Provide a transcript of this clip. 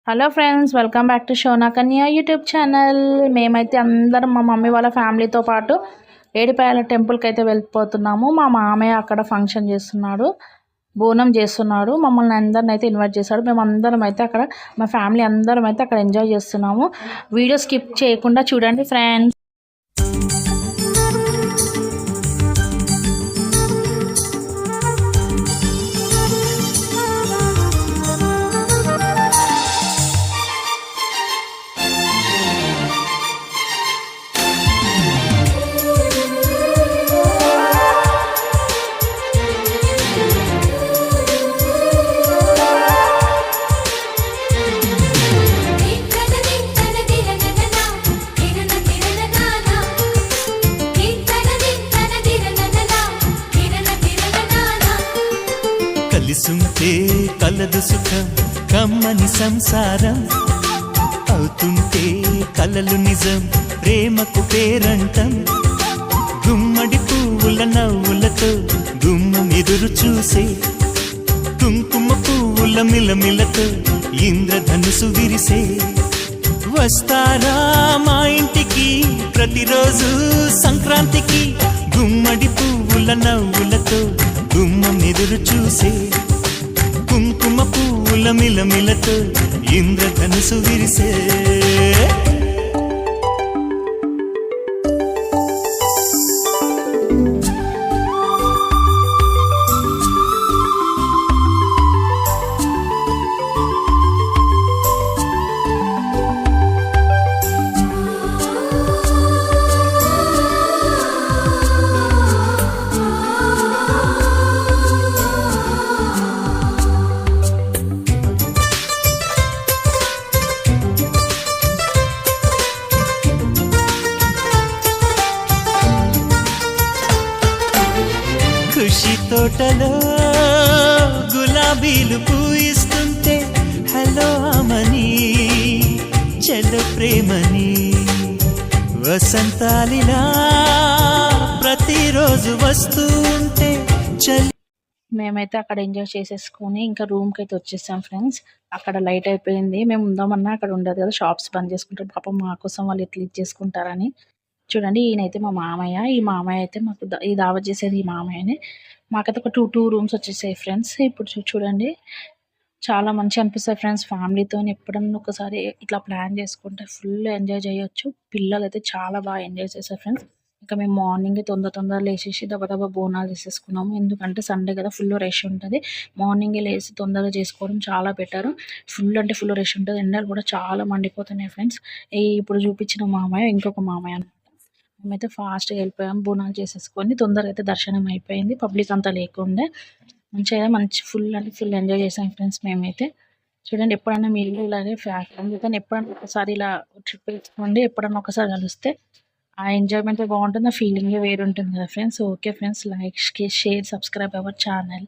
Hello friends, welcome back to Shona Kanya YouTube channel. మేమైతే అందరం మా మమ్మీ వాళ్ళ ఫ్యామిలీతో పాటు ఏడిపాయల టెంపుల్కి అయితే వెళ్ళిపోతున్నాము. మా మామయ్య అక్కడ ఫంక్షన్ చేస్తున్నాడు, బోనం చేస్తున్నాడు. మమ్మల్ని అందరిని అయితే ఇన్వైట్ చేశాడు. మేము అందరం అయితే అక్కడ, మా ఫ్యామిలీ అందరం అయితే అక్కడ ఎంజాయ్ చేస్తున్నాము. వీడియో స్కిప్ చేయకుండా చూడండి ఫ్రెండ్స్. కలిసుంటే కలదు సుఖం, కమ్మని సంసారం అవుతుంటే కలలు నిజం, ప్రేమకు పేరంటం. గుమ్మడి పువ్వుల నవ్వులతో గుమ్మం ఎదురు చూసే, కుంకుమ పువ్వుల మిలమిలతో ఇంద్రధనుసు విరిసే. వస్తారా మా ఇంటికి ప్రతిరోజు సంక్రాంతికి, గుమ్మడి పువ్వుల నవ్వులతో గుమ్మం ఎదురు చూసే, కుంకుమ పువ్వుల మిలమిలతో ఇంద్రధనుసు విరిసే. ఖుషి తోటలో గులాబీలు పూయిస్తుంటే, హలో అమని చెల్ల ప్రేమని, వసంతాలిలా ప్రతిరోజు వస్తూ ఉంటే చలి. మేమైతే అక్కడ ఎంజాయ్ చేసేసుకొని ఇంకా రూమ్కి అయితే వచ్చేసాం ఫ్రెండ్స్. అక్కడ లైట్ అయిపోయింది. మేము ఉందామన్నా అక్కడ ఉండదు కదా, షాప్స్ బంద్ చేసుకుంటారు. పాపం మా కోసం వాళ్ళు ఎట్లా చేసుకుంటారని. చూడండి, ఈయనైతే మా మామయ్య. ఈ మామయ్య అయితే మాకు ఈ దావత్ చేసేది ఈ మామయ్యనే. మాకైతే ఒక టూ రూమ్స్ వచ్చేసాయి ఫ్రెండ్స్. ఇప్పుడు చూడండి, చాలా మంచిగా అనిపిస్తాయి ఫ్రెండ్స్. ఫ్యామిలీతో ఎప్పుడన్నా ఒకసారి ఇట్లా ప్లాన్ చేసుకుంటే ఫుల్ ఎంజాయ్ చేయొచ్చు. పిల్లలు అయితే చాలా బాగా ఎంజాయ్ చేస్తారు ఫ్రెండ్స్. ఇంకా మేము మార్నింగ్ తొందర లేచేసి దబదబా బోనాలు చేసేసుకున్నాము. ఎందుకంటే సండే కదా, ఫుల్ రష్ ఉంటుంది. మార్నింగే లేచి తొందరగా చేసుకోవడం చాలా బెటర్. ఫుల్ అంటే ఫుల్ రష్ ఉంటుంది. ఎండలు కూడా చాలా మండిపోతున్నాయి ఫ్రెండ్స్. ఇప్పుడు చూపించిన మామయ్య ఇంకొక మామయ్య అనమాట. మేమైతే ఫాస్ట్గా వెళ్ళిపోయాం, బోనాలు చేసేసుకొని తొందరగా అయితే దర్శనం అయిపోయింది. పబ్లిక్ అంతా లేకుండే మంచిగా ఫుల్ అంటే ఫుల్ ఎంజాయ్ చేసాం ఫ్రెండ్స్. మేమైతే చూడండి, ఎప్పుడైనా మీరు ఇలాగే అందుకని ఎప్పుడైనా ఒకసారి ఇలా ట్రిప్ వేసుకోండి. ఎప్పుడన్నా ఒకసారి కలిస్తే ఆ ఎంజాయ్మెంట్ బాగుంటుంది, ఆ ఫీలింగే వేరు ఉంటుంది కదా friends. Okay friends, like, share, subscribe our channel.